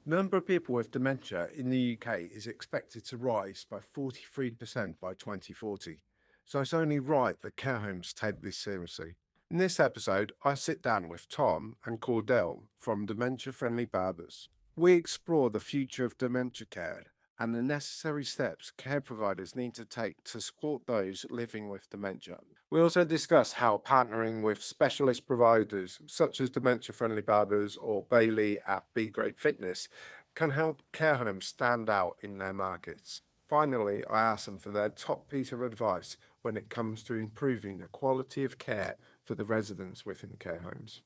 The number of people with dementia in the UK is expected to rise by 43% by 2040. So it's only right that care homes take this seriously. In this episode, I sit down with Tom and Cordelle from Dementia Friendly Barbers. We explore the future of dementia care and the necessary steps care providers need to take to support those living with dementia. We also discuss how partnering with specialist providers such as Dementia Friendly Barbers or Bailey at B Grade Fitness can help care homes stand out in their markets. Finally, I ask them for their top piece of advice when it comes to improving the quality of care for the residents within care homes.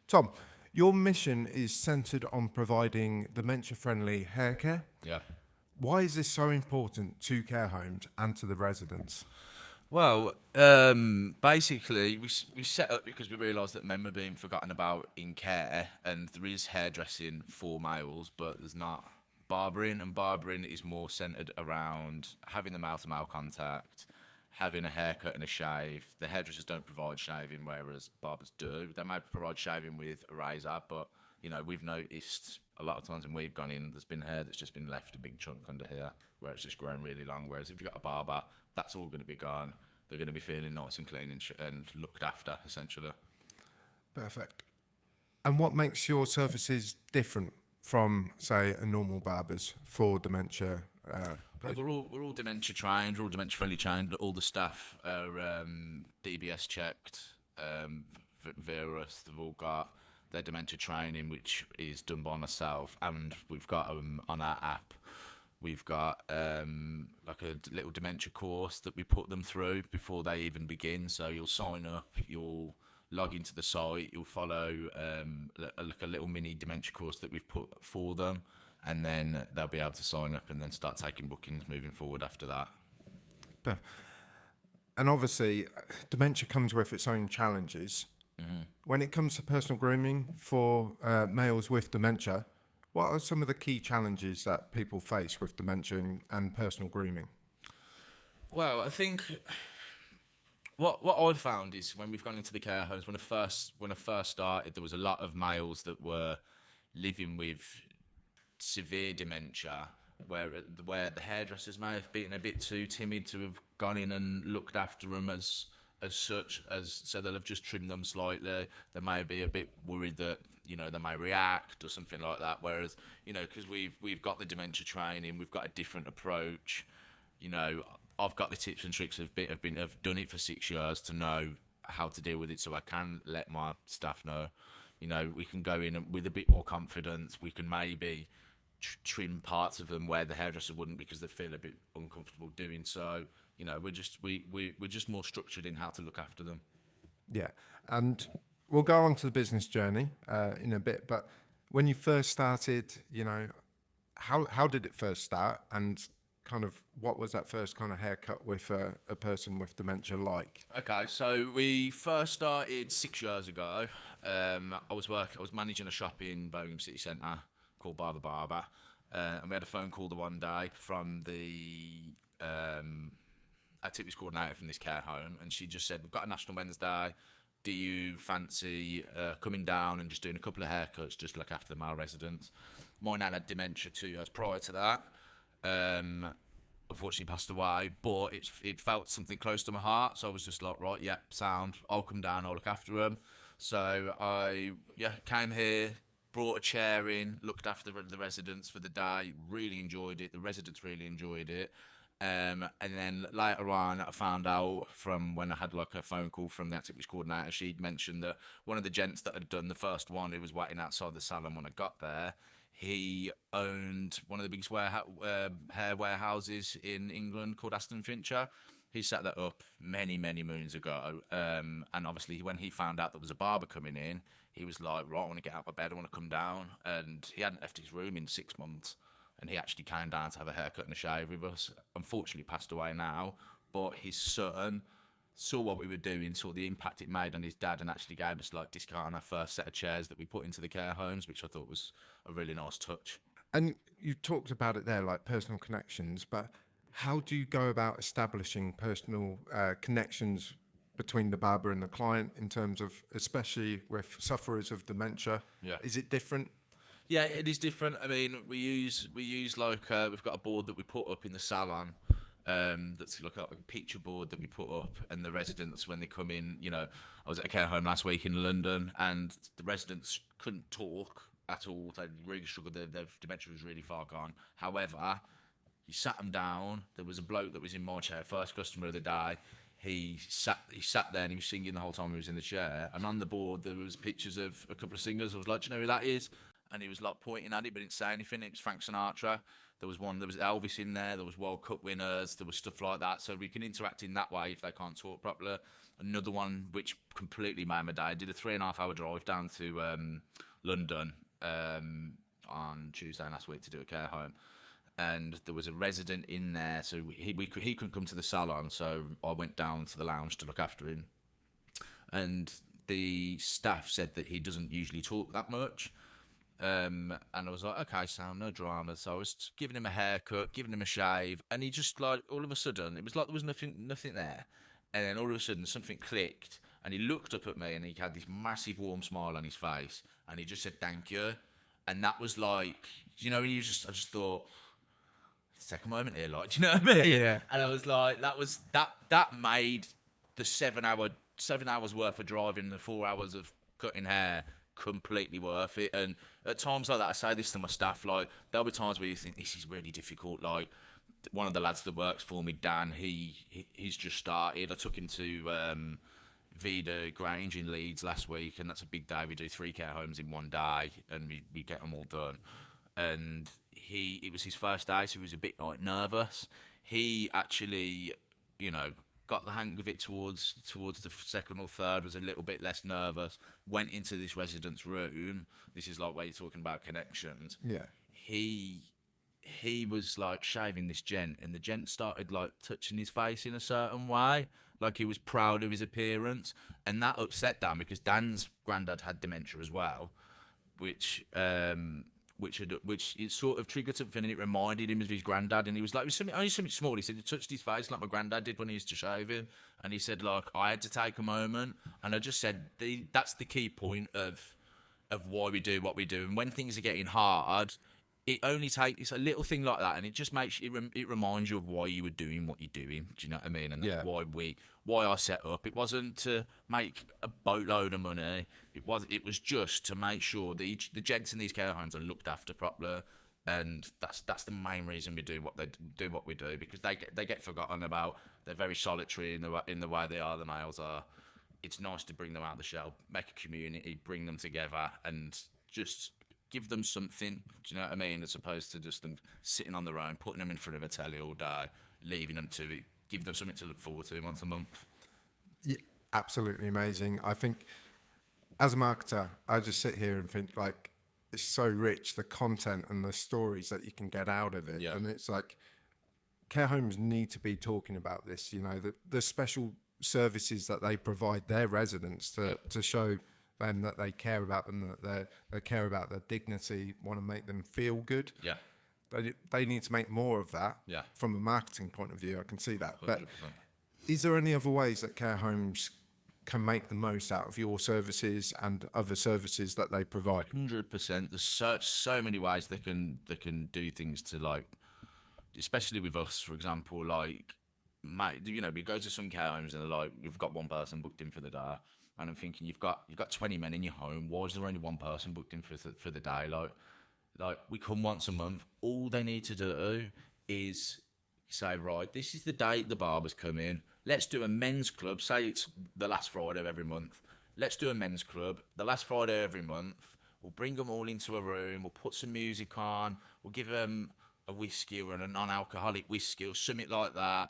Tom, your mission is centered on providing dementia friendly hair care. Yeah. Why is this so important to care homes and to the residents? Well, basically, we set up because we realised that men were being forgotten about in care, and there is hairdressing for males, but there's not barbering, and barbering is more centred around having the mouth-to-mouth contact, having a haircut and a shave. The hairdressers don't provide shaving, whereas barbers do. They might provide shaving with a razor, but we've noticed a lot of times when we've gone in, there's been hair that's just been left a big chunk under here, where it's just grown really long. Whereas if you've got a barber, that's all going to be gone. They're going to be feeling nice and clean and looked after, essentially. Perfect. And what makes your services different from, say, a normal barber's for dementia? Well, we're all dementia trained, we're all dementia friendly trained. All the staff are DBS checked via us. They've all got their dementia training, which is done by myself, and we've got on our app. We've got like a little dementia course that we put them through before they even begin. So you'll sign up, you'll log into the site, you'll follow like a little mini dementia course that we've put for them, and then they'll be able to sign up and then start taking bookings moving forward after that. And obviously, dementia comes with its own challenges. When it comes to personal grooming for males with dementia, what are some of the key challenges that people face with dementia and personal grooming? Well, I think what I've found is when we've gone into the care homes, when I first started, there was a lot of males that were living with severe dementia, where the hairdressers may have been a bit too timid to have gone in and looked after them as such, as so they'll have just trimmed them slightly. They may be a bit worried that they may react or something like that. Whereas because we've got the dementia training, we've got a different approach. I've got the tips and tricks of I've done it for 6 years to know how to deal with it, so I can let my staff know. We can go in with a bit more confidence. We can maybe trim parts of them where the hairdresser wouldn't, because they feel a bit uncomfortable doing so. We're just more structured in how to look after them. Yeah, and we'll go on to the business journey in a bit. But when you first started, how did it first start, and kind of what was that first kind of haircut with a person with dementia like? Okay, so we first started 6 years ago. I was managing a shop in Birmingham City Centre called Barber, and we had a phone call the one day from the activities coordinator from this care home, and she just said, "We've got a National Wednesday. Do you fancy coming down and just doing a couple of haircuts just to look after the male residents?" My nan had dementia 2 years prior to that. Unfortunately passed away, but it felt something close to my heart, so I was just like, right, yeah, sound, I'll come down, I'll look after them. So I came here, brought a chair in, looked after the residents for the day, really enjoyed it, the residents really enjoyed it. And then later on, I found out from when I had like a phone call from the activities coordinator, she'd mentioned that one of the gents that had done the first one, who was waiting outside the salon when I got there, he owned one of the biggest hair warehouses in England called Aston Fincher. He set that up many, many moons ago. And obviously, when he found out there was a barber coming in, he was like, right, I want to get out of bed, I want to come down. And he hadn't left his room in 6 months. And he actually came down to have a haircut and a shave with us. Unfortunately, passed away now. But his son saw what we were doing, saw the impact it made on his dad, and actually gave us like discount on our first set of chairs that we put into the care homes, which I thought was a really nice touch. And you talked about it there, like personal connections, but how do you go about establishing personal connections between the barber and the client in terms of, especially with sufferers of dementia? Yeah. Is it different? Yeah, it is different. I mean, we use like we've got a board that we put up in the salon. That's like a picture board that we put up, and the residents, when they come in, I was at a care home last week in London, and the residents couldn't talk at all. They really struggled. Their dementia was really far gone. However, you sat them down. There was a bloke that was in my chair, first customer of the day. He sat there and he was singing the whole time he was in the chair. And on the board there was pictures of a couple of singers. I was like, do you know who that is? And he was like pointing at it, but didn't say anything. It was Frank Sinatra. There was Elvis in there. There was World Cup winners. There was stuff like that. So we can interact in that way if they can't talk properly. Another one which completely made my day. I did a 3.5 hour drive down to London on Tuesday last week to do a care home. And there was a resident in there, so he couldn't come to the salon, so I went down to the lounge to look after him. And the staff said that he doesn't usually talk that much. And I was like, okay, Sam, no drama. So I was giving him a haircut, giving him a shave, and he just like all of a sudden, it was like there was nothing there. And then all of a sudden something clicked, and he looked up at me, and he had this massive warm smile on his face, and he just said thank you. And that was like, I just thought, take a moment here, like, do you know what I mean? Yeah. And I was like, that made the 7 hours worth of driving, the 4 hours of cutting hair completely worth it. And at times like that, I say this to my staff, like, there'll be times where you think this is really difficult. Like, one of the lads that works for me, Dan, he's just started. I took him to Vida Grange in Leeds last week, and that's a big day. We do 3 care homes in one day, and we get them all done. And it was his first day, so he was a bit like nervous. He actually, got the hang of it towards the second or third, was a little bit less nervous, went into this resident's room. This is like where you're talking about connections. Yeah. He was like shaving this gent, and the gent started like touching his face in a certain way, like he was proud of his appearance, and that upset Dan because Dan's granddad had dementia as well, which it sort of triggered something, and it reminded him of his granddad. And he was like, it was only something small. He said he touched his face like my granddad did when he used to shave him. And he said, like, I had to take a moment. And I just said, that's the key point of why we do what we do. And when things are getting hard, it's a little thing like that, and it just makes it reminds you of why you were doing what you're doing. Do you know what I mean? And that's why I set up. It wasn't to make a boatload of money. It was just to make sure the gents in these care homes are looked after properly, and that's the main reason we do what we do, because they get forgotten about. They're very solitary in the way they are. The males are. It's nice to bring them out of the shell, make a community, bring them together, and just give them something, do you know what I mean? As opposed to just them sitting on their own, putting them in front of a telly all day, leaving them to it. Give them something to look forward to once a month. Yeah, absolutely amazing. I think as a marketer, I just sit here and think like it's so rich, the content and the stories that you can get out of it. Yeah. And it's like care homes need to be talking about this, the special services that they provide their residents to show them that they care about them, that they care about their dignity, want to make them feel good. Yeah. They need to make more of that. Yeah. From a marketing point of view, I can see that. 100%. But is there any other ways that care homes can make the most out of your services and other services that they provide? 100%. There's so many ways they can do things to, like, especially with us, for example, like, mate, we go to some care homes and they're like, we've got one person booked in for the day. And I'm thinking, you've got 20 men in your home. Why is there only one person booked in for the day? Like we come once a month. All they need to do is say, right, this is the date the barbers come in. Let's do a men's club. Say it's the last Friday of every month. Let's do a men's club the last Friday of every month. We'll bring them all into a room. We'll put some music on. We'll give them a whiskey or a non-alcoholic whiskey or something like that.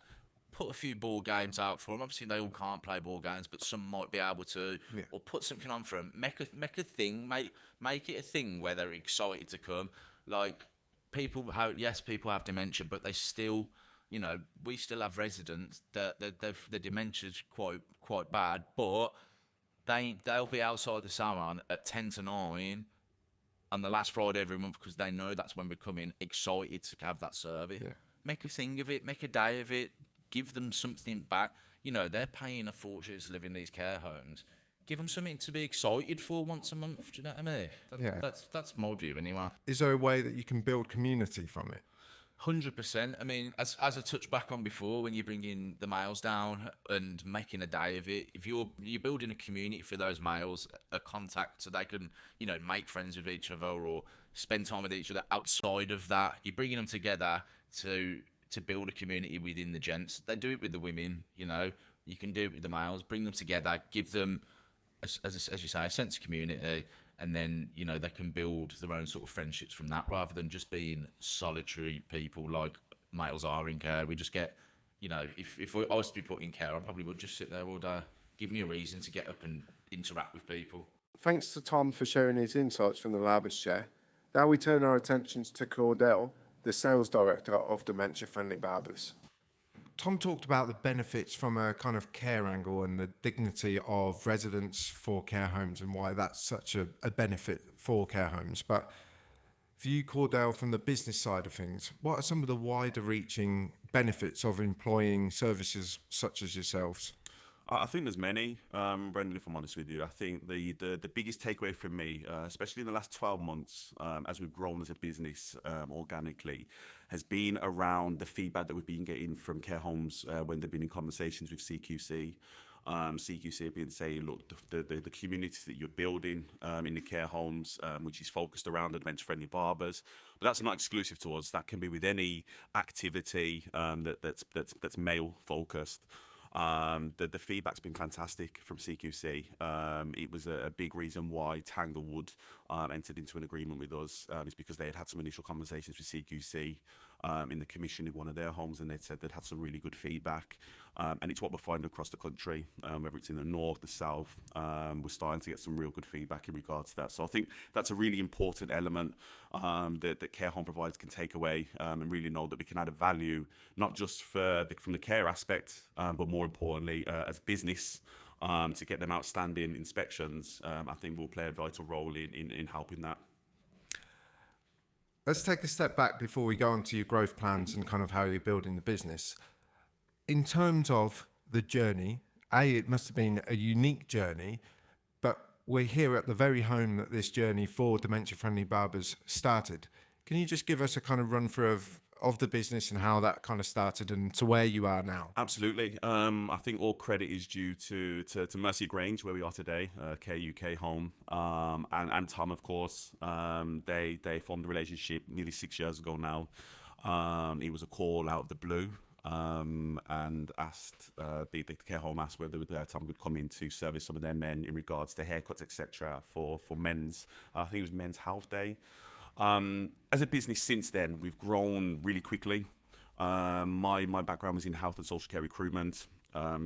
Put a few ball games out for them. Obviously, they all can't play ball games, but some might be able to. Yeah. Or put something on for them. Make a thing. Make it a thing where they're excited to come. Like people have dementia, but they still, we still have residents that the dementia's quite bad, but they'll be outside the salon at 10 to 9 on the last Friday every month because they know that's when we're coming, excited to have that service. Yeah. Make a thing of it. Make a day of it. Give them something back. You know, they're paying a fortune to live in these care homes. Give them something to be excited for once a month. Do you know what I mean? Yeah. That's my view anyway. Is there a way that you can build community from it? 100%. I mean, as I touched back on before, when you bring in the males down and making a day of it, if you're building a community for those males, a contact so they can, you know, make friends with each other or spend time with each other outside of that. You're bringing them together to build a community within the gents. They do it with the women, you know. You can do it with the males. Bring them together, give them, as you say, a sense of community, and then, you know, they can build their own sort of friendships from that rather than just being solitary people like males are in care. We just get, you know, if I was to be put in care, I probably would just sit there all day. Give me a reason to get up and interact with people. Thanks to Tom for sharing his insights from the barber's chair. Now we turn our attentions to Cordelle, the sales director of Dementia Friendly Barbers. Tom talked about the benefits from a kind of care angle and the dignity of residents for care homes and why that's such a benefit for care homes. But for you, Cordell, from the business side of things, what are some of the wider reaching benefits of employing services such as yourselves? I think there's many, Brendan, if I'm honest with you. I think the biggest takeaway from me, especially in the last 12 months, as we've grown as a business organically, has been around the feedback that we've been getting from care homes when they've been in conversations with CQC. CQC have been saying, look, the community that you're building in the care homes, which is focused around the Dementia Friendly Barbers, but that's not exclusive to us. That can be with any activity that's male focused. The feedback's been fantastic from CQC. It was a big reason why Tanglewood entered into an agreement with us. It's because they had some initial conversations with CQC in the commission in one of their homes, and they'd said they'd had some really good feedback. And it's what we're finding across the country, whether it's in the north, the south. We're starting to get some real good feedback in regards to that. So I think that's a really important element that care home providers can take away and really know that we can add a value, not just from the care aspect, but more importantly, as business, to get them outstanding inspections. I think will play a vital role in helping that. Let's take a step back before we go on to your growth plans and kind of how you're building the business. In terms of the journey, it must have been a unique journey, but we're here at the very home that this journey for Dementia Friendly Barbers started. Can you just give us a kind of run through of the business and how that kind of started and to where you are now? Absolutely. I think all credit is due to Mercy Grange, where we are today, Care UK home, and Tom, of course. They formed a relationship nearly 6 years ago now. It was a call out of the blue. And asked the care home asked whether Tom could come in to service some of their men in regards to haircuts, etc. for men's. I think it was Men's Health Day. As a business since then, we've grown really quickly. My background was in health and social care recruitment.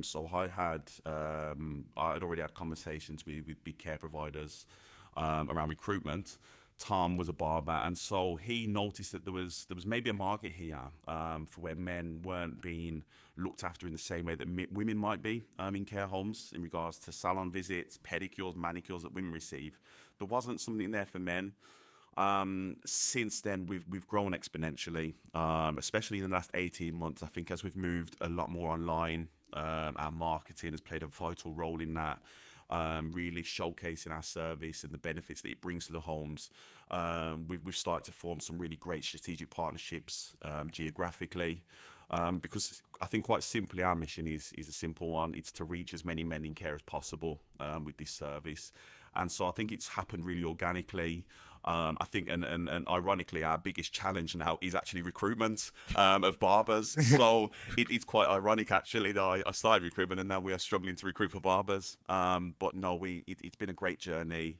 So I'd already had conversations with big care providers around recruitment. Tom was a barber, and so he noticed that there was maybe a market here for where men weren't being looked after in the same way that women might be in care homes in regards to salon visits, pedicures, manicures that women receive. There wasn't something there for men. Since then, we've grown exponentially, especially in the last 18 months. I think as we've moved a lot more online, our marketing has played a vital role in that. Really showcasing our service and the benefits that it brings to the homes. We've started to form some really great strategic partnerships geographically, because I think quite simply our mission is a simple one. It's to reach as many men in care as possible with this service. And so I think it's happened really organically. I think, and ironically, our biggest challenge now is actually recruitment of barbers. So it's quite ironic, actually, that I started recruitment and now we are struggling to recruit for barbers. But no, it's been a great journey.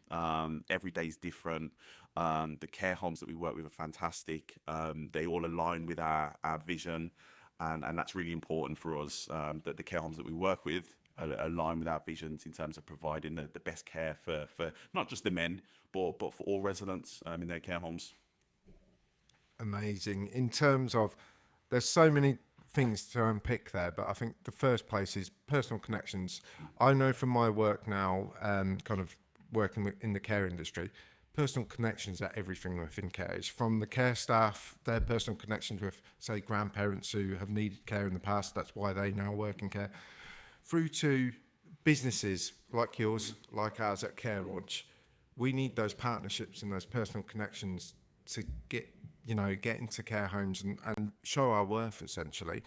Every day is different. The care homes that we work with are fantastic. They all align with our vision, and that's really important for us, that the care homes that we work with align with our visions in terms of providing the best care for not just the men, but for all residents in their care homes. Amazing. In terms of, there's so many things to unpick there, but I think the first place is personal connections. I know from my work now, kind of working in the care industry, personal connections are everything within care. It's from the care staff, their personal connections with, say, grandparents who have needed care in the past. That's why they now work in care. through to businesses like yours, like ours at Care Lodge. We need those partnerships and those personal connections to get into care homes and show our worth, essentially.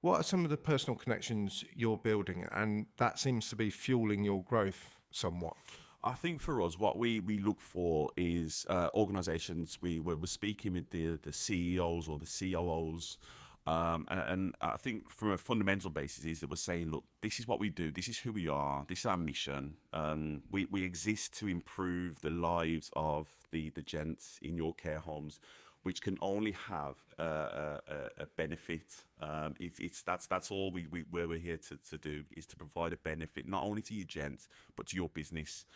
What are some of the personal connections you're building, and that seems to be fueling your growth somewhat? I think for us, what we look for is organisations. We're speaking with the CEOs or the COOs, and I think from a fundamental basis is that we're saying, look, this is what we do, this is who we are, this is our mission. We exist to improve the lives of the gents in your care homes, which can only have a benefit. That's all we're here to do, is to provide a benefit not only to you gents but to your business.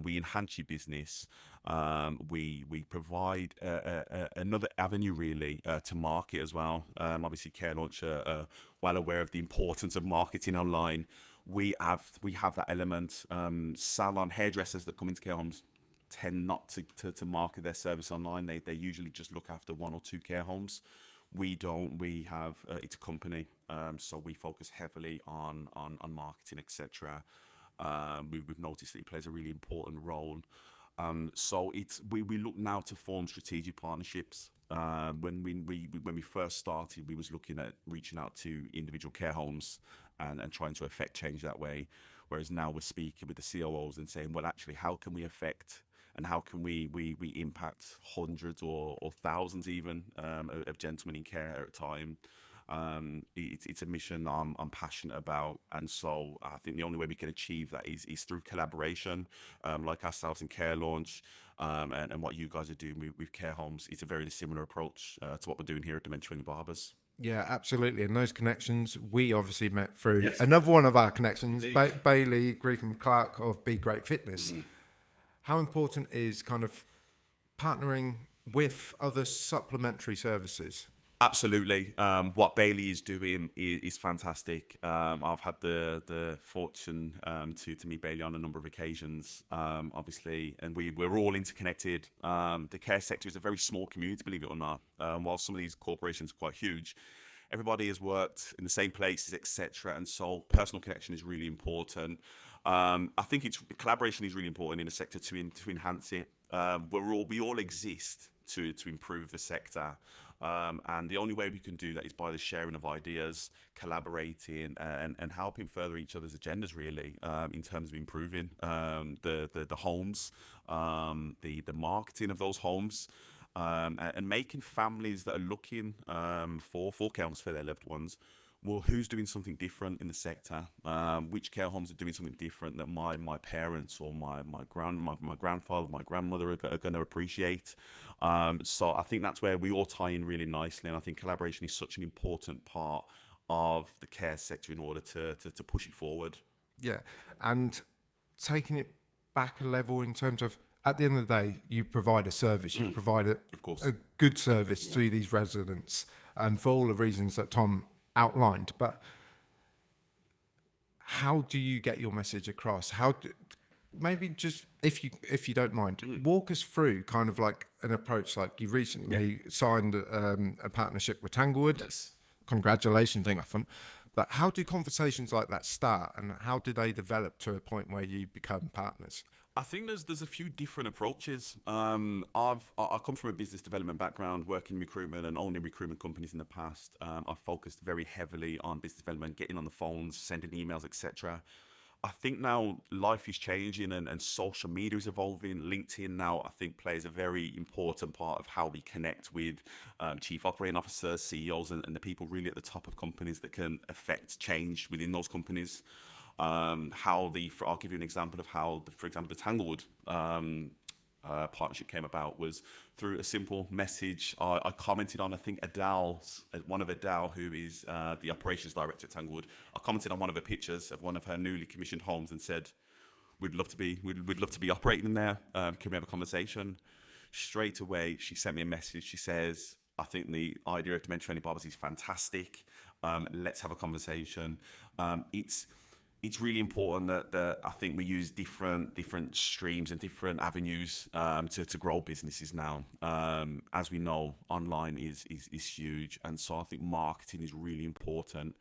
We enhance your business. We provide another avenue really to market as well. Obviously, Care Launch are well aware of the importance of marketing online. We have that element. Salon hairdressers that come into care homes tend not to market their service online. They usually just look after one or two care homes. We don't. We have it's a company, so we focus heavily on marketing, etc. We've noticed that it plays a really important role. So we look now to form strategic partnerships. When we first started, we was looking at reaching out to individual care homes and trying to affect change that way. Whereas now we're speaking with the COOs and saying, well, actually, how can we affect and how can we impact hundreds or thousands even of gentlemen in care at a time? It's a mission I'm passionate about, and so I think the only way we can achieve that is through collaboration, like ourselves in Care Launch, and what you guys are doing with care homes. It's a very similar approach to what we're doing here at Dementia Friendly Barbers. Yeah, absolutely. And those connections, we obviously met through Yes. another one of our connections, Bailey Griffin Clark of Be Great Fitness. How important is kind of partnering with other supplementary services? Absolutely. What Bailey is doing is fantastic. I've had the fortune to meet Bailey on a number of occasions, obviously, and we're all interconnected. The care sector is a very small community, believe it or not. While some of these corporations are quite huge, everybody has worked in the same places, etc. And so personal connection is really important. I think collaboration is really important in the sector to enhance it. We all exist to improve the sector. And the only way we can do that is by the sharing of ideas, collaborating, and helping further each other's agendas, really, in terms of improving the homes, the marketing of those homes, and making families that are looking for care homes for their loved ones. Well, who's doing something different in the sector? Which care homes are doing something different that my parents or my grandfather, my grandmother are going to appreciate? So I think that's where we all tie in really nicely, and I think collaboration is such an important part of the care sector in order to push it forward. Yeah, and taking it back a level in terms of, at the end of the day, you provide a service, you provide a good service to these residents, and for all the reasons that Tom outlined. But how do you get your message across? Maybe just, if you don't mind, walk us through kind of like an approach. Like you recently signed a partnership with Tanglewood. Yes. Congratulations, Nathan. But how do conversations like that start, and how do they develop to a point where you become partners? I think there's a few different approaches. I come from a business development background, working in recruitment and owning recruitment companies in the past. I've focused very heavily on business development, getting on the phones, sending emails, etc. I think now life is changing and social media is evolving. LinkedIn now, I think, plays a very important part of how we connect with chief operating officers, CEOs, and the people really at the top of companies that can affect change within those companies. I'll give you an example of how, for example, the Tanglewood partnership came about was through a simple message. I commented on, I think, one of Adele, who is the operations director at Tanglewood. I commented on one of her pictures of one of her newly commissioned homes and said, we'd love to be operating in there. Can we have a conversation? Straight away, she sent me a message. She says, I think the idea of Dementia Friendly Barbers is fantastic. Let's have a conversation. It's really important that I think we use different streams and different avenues to grow businesses now. As we know, online is huge, and so I think marketing is really important.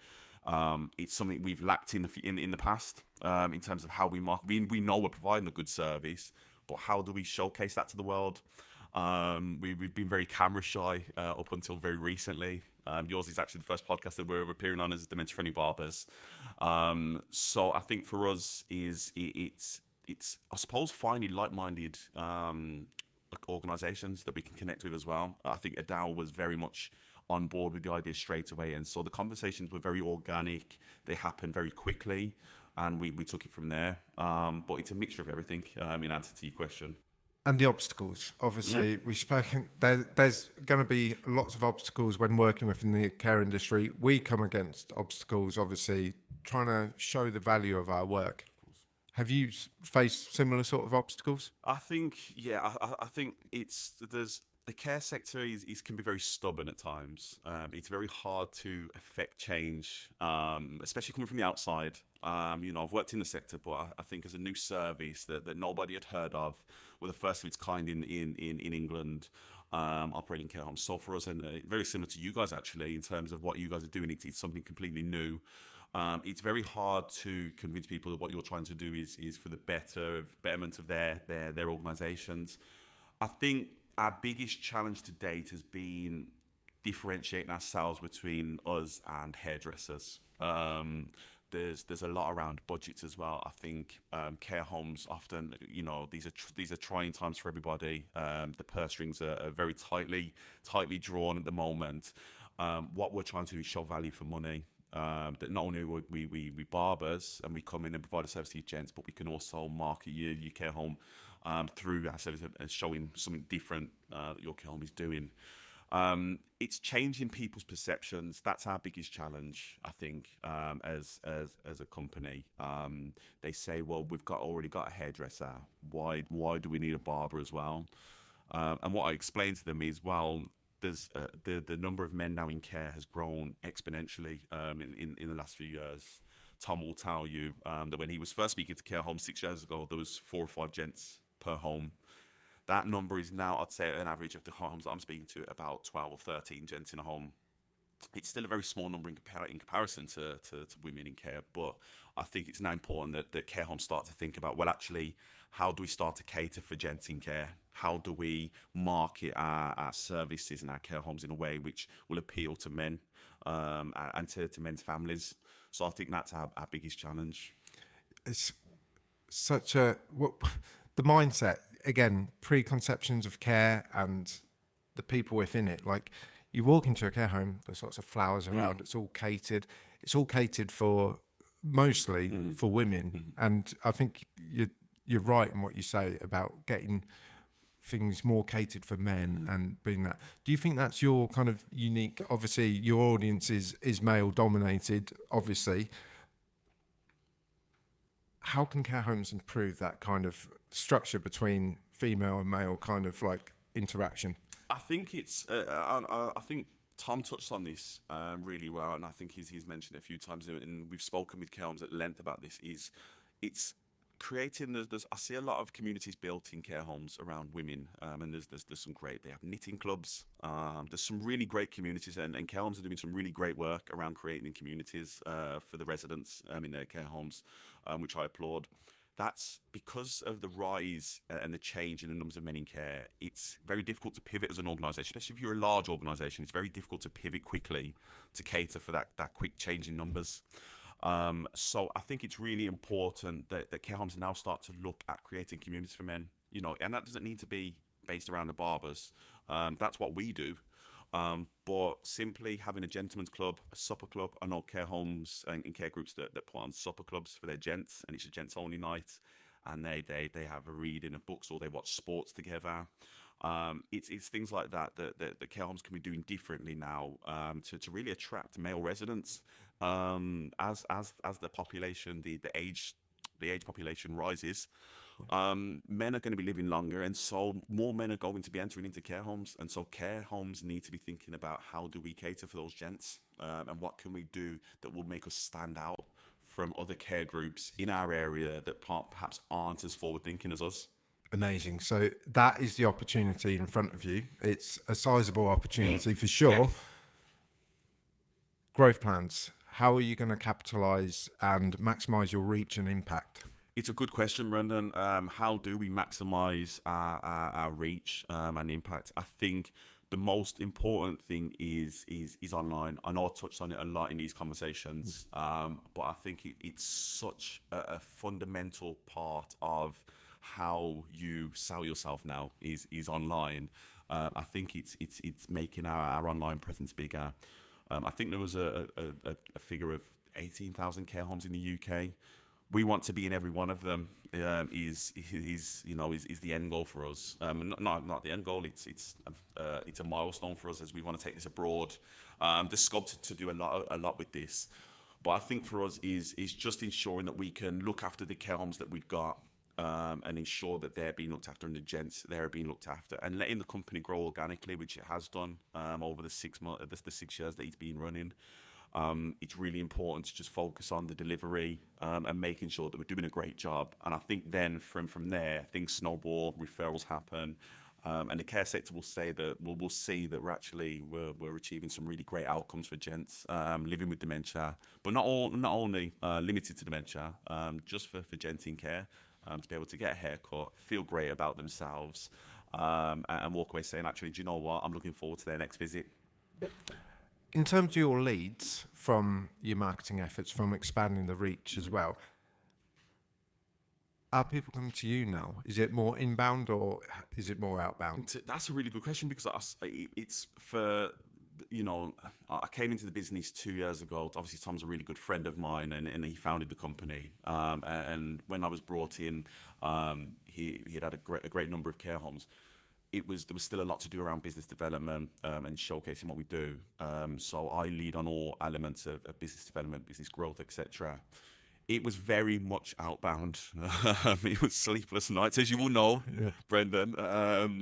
It's something we've lacked in the past in terms of how we market. We know we're providing a good service, but how do we showcase that to the world? We've been very camera shy up until very recently. Yours is actually the first podcast that we're appearing on as Dementia Friendly Barbers. So I think for us it's I suppose finding like-minded organisations that we can connect with as well. I think Adele was very much on board with the idea straight away, and so the conversations were very organic. They happened very quickly, and we took it from there. But it's a mixture of everything. In answer to your question. And the obstacles, obviously, we've spoken. There's going to be lots of obstacles when working within the care industry. We come against obstacles, obviously, trying to show the value of our work. Have you faced similar sort of obstacles? I think, I think there's the care sector is can be very stubborn at times. It's very hard to affect change, especially coming from the outside. I've worked in the sector, but I think as a new service that nobody had heard of, we're the first of its kind in England, operating care homes. So for us, and very similar to you guys actually, in terms of what you guys are doing, it's something completely new. It's very hard to convince people that what you're trying to do is for the betterment of their organisations. I think our biggest challenge to date has been differentiating ourselves between us and hairdressers. There's a lot around budgets as well. I think care homes often, these are trying times for everybody. The purse strings are very tightly drawn at the moment. What we're trying to do is show value for money. That not only we barbers and we come in and provide a service to your gents, but we can also market your care home through our service and showing something different that your care home is doing. It's changing people's perceptions. That's our biggest challenge, I think, as a company. They say, well, we've already got a hairdresser. Why do we need a barber as well? And what I explain to them is, well, there's the number of men now in care has grown exponentially in the last few years. Tom will tell you that when he was first speaking to care homes 6 years ago, there was 4 or 5 gents per home. That number is now, I'd say, an average of the homes I'm speaking to, about 12 or 13 gents in a home. It's still a very small number in comparison to women in care, but I think it's now important that care homes start to think about, well, actually, how do we start to cater for gents in care? How do we market our services and our care homes in a way which will appeal to men and to men's families? So I think that's our biggest challenge. It's such the mindset, again, preconceptions of care and the people within it. Like, you walk into a care home, there's lots of flowers around. It's all catered. It's all catered for mostly for women. And I think you're right in what you say about getting things more catered for men and being that. Do you think that's your kind of unique? Obviously, your audience is male dominated. Obviously, how can care homes improve that kind of structure between female and male kind of like interaction? I think it's. I think Tom touched on this really well, and I think he's mentioned it a few times, and we've spoken with care homes at length about this. It's creating. I see a lot of communities built in care homes around women, and there's some great. They have knitting clubs. There's some really great communities, and care homes are doing some really great work around creating communities for the residents in their care homes, which I applaud. That's because of the rise and the change in the numbers of men in care. It's very difficult to pivot as an organisation, especially if you're a large organisation. It's very difficult to pivot quickly to cater for that quick change in numbers. So I think it's really important that care homes now start to look at creating communities for men, and that doesn't need to be based around the barbers. That's what we do. But simply having a gentleman's club, a supper club. I know care homes and care groups that put on supper clubs for their gents, and it's a gents only night, and they have a reading of books or they watch sports together. It's things like that the care homes can be doing differently now to really attract male residents. As the population, the age population rises, men are going to be living longer, and so more men are going to be entering into care homes, and so care homes need to be thinking about how do we cater for those gents, and what can we do that will make us stand out from other care groups in our area that perhaps aren't as forward thinking as us. Amazing. So that is the opportunity in front of you. It's a sizable opportunity for sure. Growth plans. how are you going to capitalise and maximise your reach and impact? It's a good question, Brendan. How do we maximise our reach and impact? I think the most important thing is online. I know I touched on it a lot in these conversations, but I think it's such a fundamental part of how you sell yourself now is online. I think it's making our online presence bigger. I think there was a figure of 18,000 care homes in the UK. We want to be in every one of them. Is the end goal for us? Not the end goal. It's a milestone for us as we want to take this abroad. There's scope to do a lot with this, but I think for us is just ensuring that we can look after the care homes that we've got. And ensure that they're being looked after and the gents they're being looked after, and letting the company grow organically, which it has done over the 6 months, the 6 years that it's been running. It's really important to just focus on the delivery and making sure that we're doing a great job. And I think then from there, things snowball, referrals happen, and the care sector will say that we'll see that we're achieving some really great outcomes for gents living with dementia, but not only limited to dementia, just for gents in care. To be able to get a haircut, feel great about themselves, and walk away saying, actually, do you know what? I'm looking forward to their next visit. In terms of your leads from your marketing efforts, from expanding the reach as well, are people coming to you now? Is it more inbound or is it more outbound? That's a really good question, because it's for... I came into the business 2 years ago. Obviously, Tom's a really good friend of mine, and he founded the company. And when I was brought in, he had a great number of care homes. There was still a lot to do around business development and showcasing what we do. So I lead on all elements of business development, business growth, etc. It was very much outbound. It was sleepless nights, as you will know, yeah. Brendan.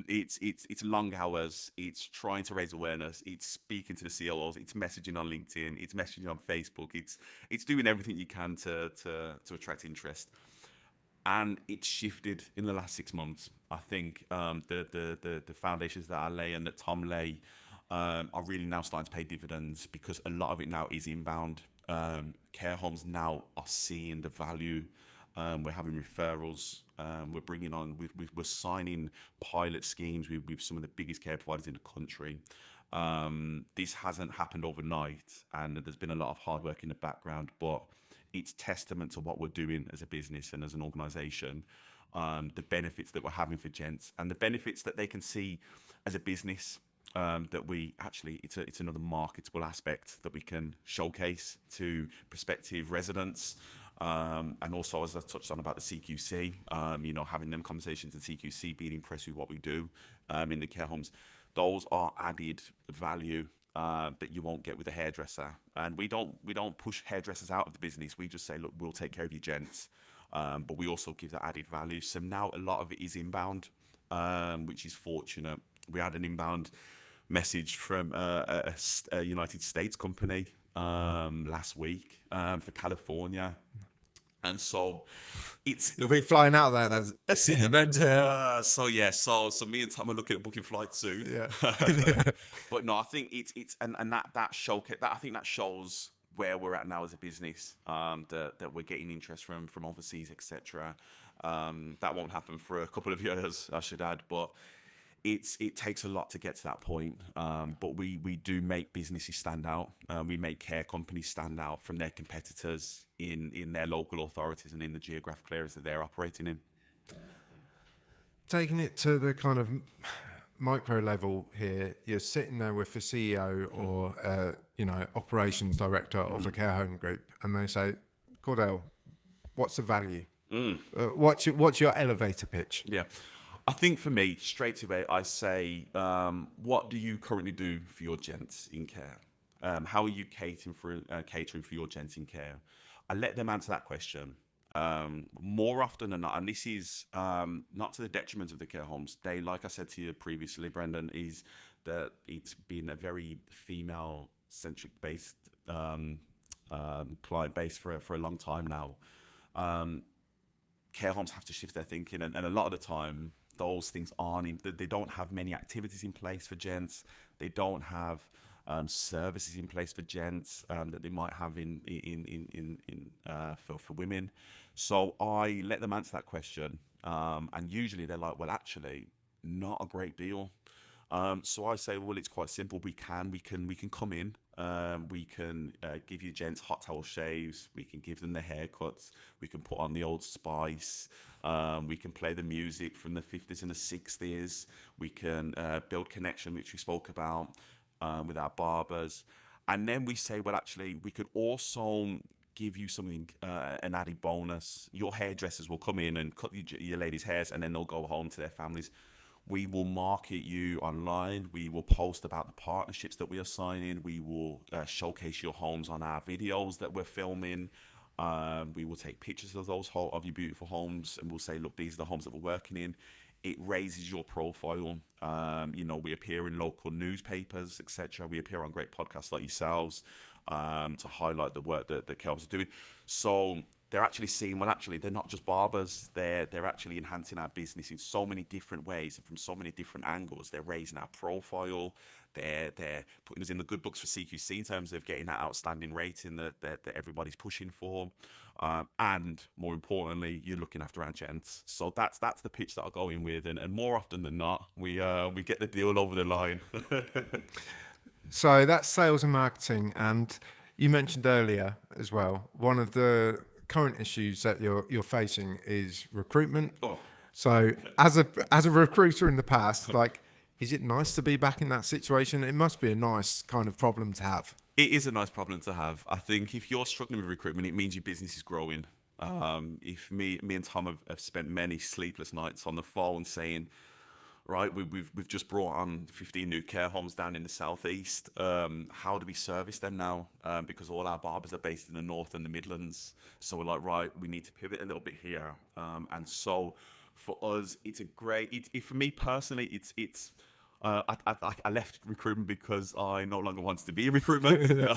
It's long hours. It's trying to raise awareness. It's speaking to the CLOs. It's messaging on LinkedIn. It's messaging on Facebook. It's doing everything you can to attract interest. And it's shifted in the last 6 months. I think the foundations that I lay and that Tom lay are really now starting to pay dividends, because a lot of it now is inbound. Care homes now are seeing the value. We're having referrals. We're bringing on. We're signing pilot schemes with some of the biggest care providers in the country. This hasn't happened overnight, and there's been a lot of hard work in the background. But it's testament to what we're doing as a business and as an organisation. The benefits that we're having for gents, and the benefits that they can see as a business. That we actually, it's another marketable aspect that we can showcase to prospective residents, and also, as I touched on about the CQC, having them conversations in CQC, being impressed with what we do in the care homes. Those are added value that you won't get with a hairdresser, and we don't push hairdressers out of the business. We just say, look, we'll take care of you gents, but we also give that added value. So now a lot of it is inbound, which is fortunate. We had an inbound message from a United States company last week for California, and so you'll be flying out there. That's so me and Tom are looking at booking flights soon. Yeah. But no, I think it's that showcase. That I think that shows where we're at now as a business. That we're getting interest from overseas, etc. That won't happen for a couple of years, I should add, but. It takes a lot to get to that point, but we do make businesses stand out. We make care companies stand out from their competitors in their local authorities and in the geographical areas that they're operating in. Taking it to the kind of micro level here, you're sitting there with the CEO or operations director of the care home group, and they say, Cordelle, what's the value? What's your elevator pitch? Yeah. I think for me, straight away, I say, what do you currently do for your gents in care? How are you catering for your gents in care? I let them answer that question more often than not, and this is not to the detriment of the care homes. They, like I said to you previously, Brendan, is that it's been a very female-centric based client base for a long time now. Care homes have to shift their thinking, and a lot of the time, those things they don't have many activities in place for gents. They don't have services in place for gents that they might have for women. So I let them answer that question, and usually they're like, well, actually, not a great deal. So I say, well, it's quite simple. We can come in. We can give you gents hot towel shaves. We can give them the haircuts. We can put on the Old Spice. We can play the music from the 50s and the 60s. We can build connection, which we spoke about with our barbers. And then we say, well, actually, we could also give you something, an added bonus. Your hairdressers will come in and cut your ladies' hairs, and then they'll go home to their families. We will market you online. We will post about the partnerships that we are signing. We will showcase your homes on our videos that we're filming. We will take pictures of of your beautiful homes, and we'll say, look, these are the homes that we're working in. It raises your profile. We appear in local newspapers, etc. We appear on great podcasts like yourselves to highlight the work that the caregivers are doing. So they're actually seeing, well, actually, they're not just barbers. They're actually enhancing our business in so many different ways and from so many different angles. They're raising our profile. They're putting us in the good books for CQC in terms of getting that outstanding rating that everybody's pushing for. And more importantly, you're looking after our gents. So that's the pitch that I'll go in with. And more often than not, we get the deal over the line. So that's sales and marketing. And you mentioned earlier as well, one of the current issues that you're facing is recruitment. Oh. So as a recruiter in the past, like, is it nice to be back in that situation? It must be a nice kind of problem to have. It is a nice problem to have. I think if you're struggling with recruitment, it means your business is growing. If me and Tom have spent many sleepless nights on the phone saying, right, we've just brought on 15 new care homes down in the southeast. How do we service them now? Because all our barbers are based in the north and the Midlands. So we're like, right, we need to pivot a little bit here. And so for us, it's a great. For me personally, I left recruitment because I no longer want to be in recruitment.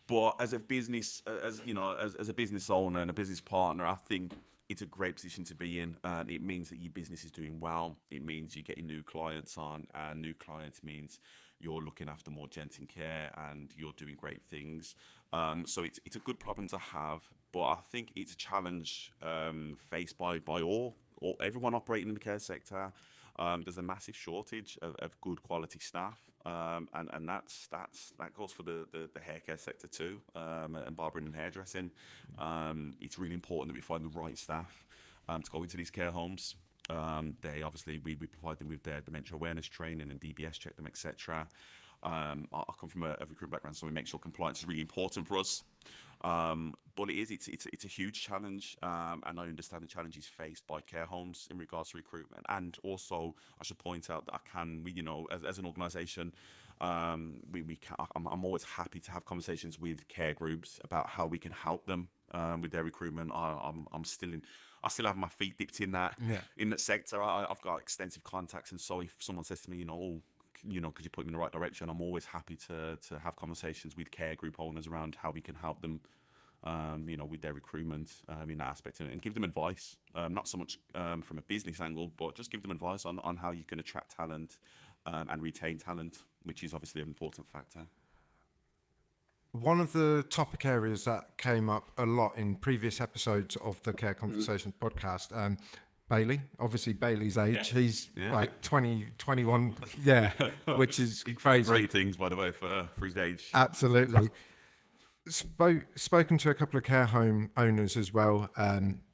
But as a business, as a business owner and a business partner, I think it's a great position to be in. It means that your business is doing well. It means you're getting new clients on, and new clients means you're looking after more gents in care and you're doing great things. So it's a good problem to have, but I think it's a challenge faced by everyone operating in the care sector. There's a massive shortage of good quality staff, and that goes for the hair care sector too, and barbering and hairdressing. It's really important that we find the right staff to go into these care homes. They obviously we provide them with their dementia awareness training and DBS check them, etc. I come from a recruitment background, so we make sure compliance is really important for us. But it's a huge challenge, and I understand the challenges faced by care homes in regards to recruitment. And also, I should point out that as an organisation, I'm always happy to have conversations with care groups about how we can help them with their recruitment. I still have my feet dipped in that sector. I've got extensive contacts, and so if someone says to me, could you put me in the right direction? I'm always happy to have conversations with care group owners around how we can help them, with their recruitment in that aspect, and give them advice, not so much from a business angle, but just give them advice on how you can attract talent and retain talent, which is obviously an important factor. One of the topic areas that came up a lot in previous episodes of the Care Conversations podcast, Bailey, obviously Bailey's age, he's like 20, 21, which is crazy. Great things, by the way, for his age. Absolutely. Spoken to a couple of care home owners as well,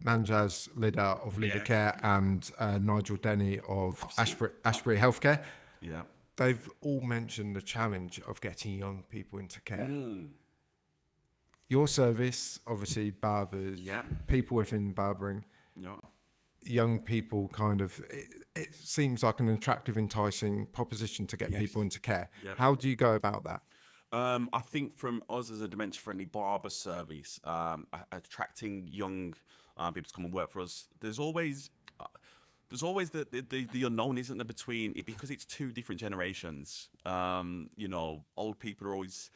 Manjaz Lida of Lida Care and Nigel Denny of Ashbury Healthcare. Yeah. They've all mentioned the challenge of getting young people into care. Your service, obviously, barbers, people within barbering, young people it seems like an attractive, enticing proposition to get people into care. Yep. How do you go about that? I think from us as a Dementia Friendly Barber service, attracting young people to come and work for us, there's always the unknown, isn't there, between it, because it's two different generations. Old people are always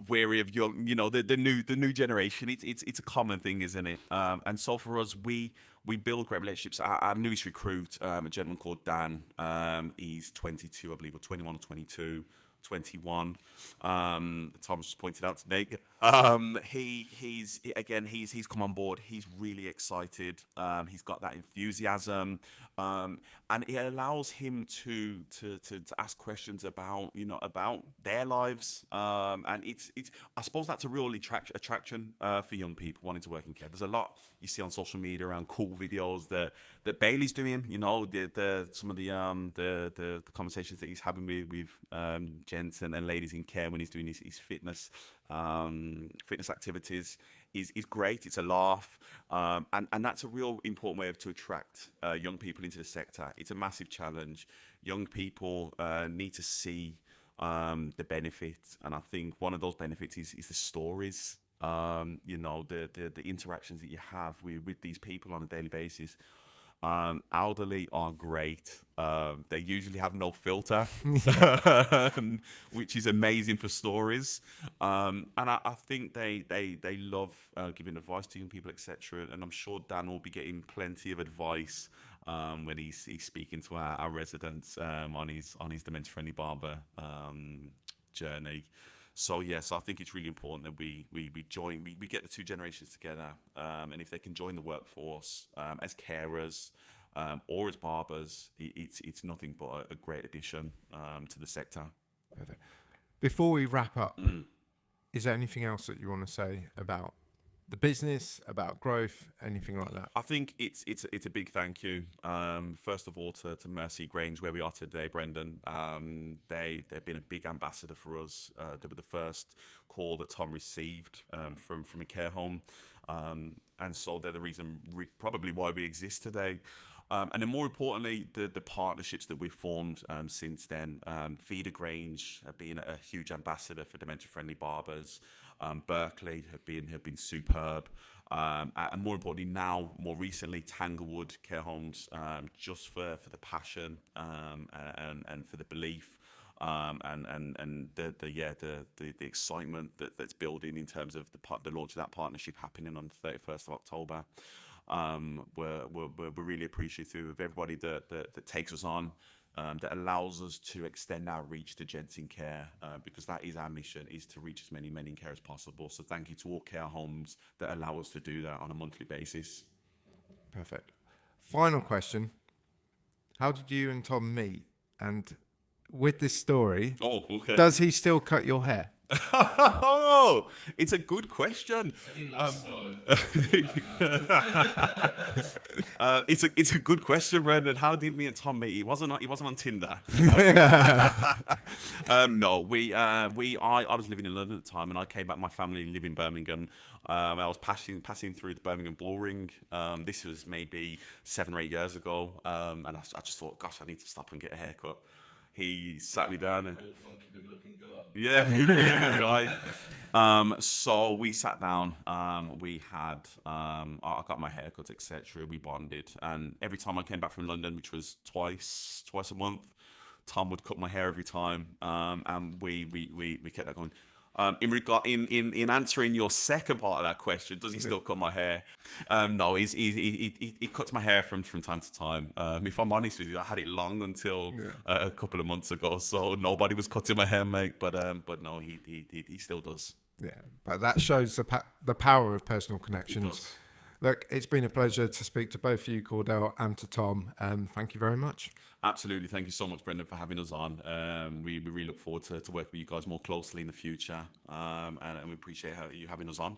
wary of young, the new generation. It's a common thing, isn't it? And so for us, we build great relationships. Our newest recruit, a gentleman called Dan, he's 22, I believe, or 21 or 22. 21. Tom's just pointed out to Nate. He's come on board. He's really excited. He's got that enthusiasm, and it allows him to ask questions about about their lives. And it's I suppose that's a real attraction for young people wanting to work in care. There's a lot you see on social media around cool videos that Bailey's doing. Some of the conversations that he's having with gents and ladies in care when he's doing his fitness activities is great. It's a laugh, and that's a real important way to attract young people into the sector. It's a massive challenge. Young people need to see the benefits, and I think one of those benefits is the stories. The interactions that you have with these people on a daily basis. Elderly are great. They usually have no filter, which is amazing for stories. And I think they love giving advice to young people, etc. And I'm sure Dan will be getting plenty of advice when he's speaking to our residents on his Dementia Friendly Barber journey. So yes, I think it's really important that we get the two generations together, and if they can join the workforce as carers or as barbers, it's nothing but a great addition to the sector. Perfect. Before we wrap up, is there anything else that you want to say about the business, about growth, anything like that? I think it's a big thank you, first of all, to Mercy Grange, where we are today, Brendan. They've been a big ambassador for us. They were the first call that Tom received from a care home, and so they're the reason probably why we exist today. And then more importantly, the partnerships that we've formed since then. Feeder Grange have been a huge ambassador for Dementia Friendly Barbers. Berkeley have been superb. And more importantly now, more recently, Tanglewood Care Homes, just for the passion and for the belief. And the excitement that's building in terms of the launch of that partnership happening on the 31st of October. We're really appreciative of everybody that takes us on, that allows us to extend our reach to gents in care, because that is our mission, is to reach as many men in care as possible. So thank you to all care homes that allow us to do that on a monthly basis. Perfect. Final question. How did you and Tom meet? And with this story, okay. Does he still cut your hair? Oh, it's a good question. It's a good question, Brendan. How did me and Tom meet? He wasn't on Tinder. No, I was living in London at the time, and I came back. My family live in Birmingham. I was passing through the Birmingham Bull Ring. This was maybe 7 or 8 years ago, and I just thought, gosh, I need to stop and get a haircut. He sat me down and right. So we sat down. We had I got my haircut, etc. We bonded, and every time I came back from London, which was twice a month, Tom would cut my hair every time, and we kept that going. In answering your second part of that question, does he still cut my hair? No, he cuts my hair from time to time. If I'm honest with you, I had it long until a couple of months ago, so nobody was cutting my hair, mate. But no, he still does. Yeah, but that shows the power of personal connections. Look, it's been a pleasure to speak to both of you, Cordelle, and to Tom. Thank you very much. Absolutely. Thank you so much, Brendan, for having us on. We really look forward to working with you guys more closely in the future, and we appreciate you having us on.